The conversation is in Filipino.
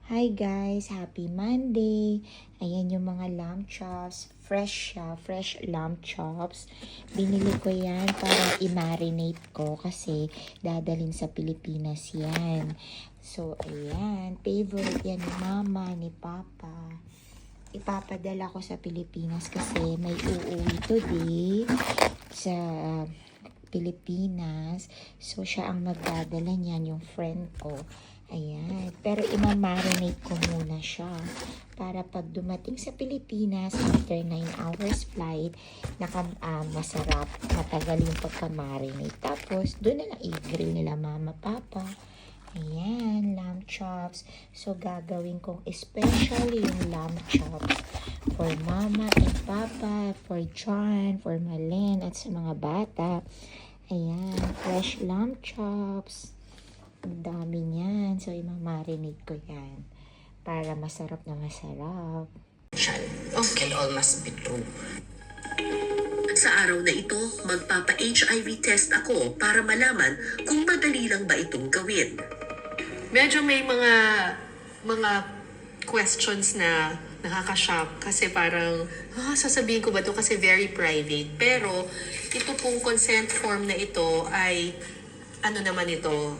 Hi guys! Happy Monday! Ayan yung mga lamb chops. Fresh siya. Fresh lamb chops. Binili ko yan para i-marinate ko kasi dadalhin sa Pilipinas yan. So, ayan. Favorite yan ni Mama, ni Papa. Ipapadala ko sa Pilipinas kasi may uuwi today sa Pilipinas. So, siya ang magdadala niyan, yung friend ko. Ayan. Pero ima-marinate ko muna siya para pag dumating sa Pilipinas after 9 hours flight, masarap, matagal yung pagka-marinate. Tapos, doon na lang i-grill nila Mama, Papa. Ayan, lamb chops. So, gagawin kong especially yung lamb chops for Mama and Papa, for John, for Malen, at sa mga bata. Ayan, fresh lamb chops. Ang dami niyan. So, imamarinate ko yan para masarap na masarap. Can all must be true. Sa araw na ito, magpapa-HIV test ako para malaman kung madali lang ba itong gawin. Medyo may mga questions na nakaka-shock kasi parang, sasabihin ko ba ito kasi very private. Pero ito pong consent form na ito ay, ano naman ito,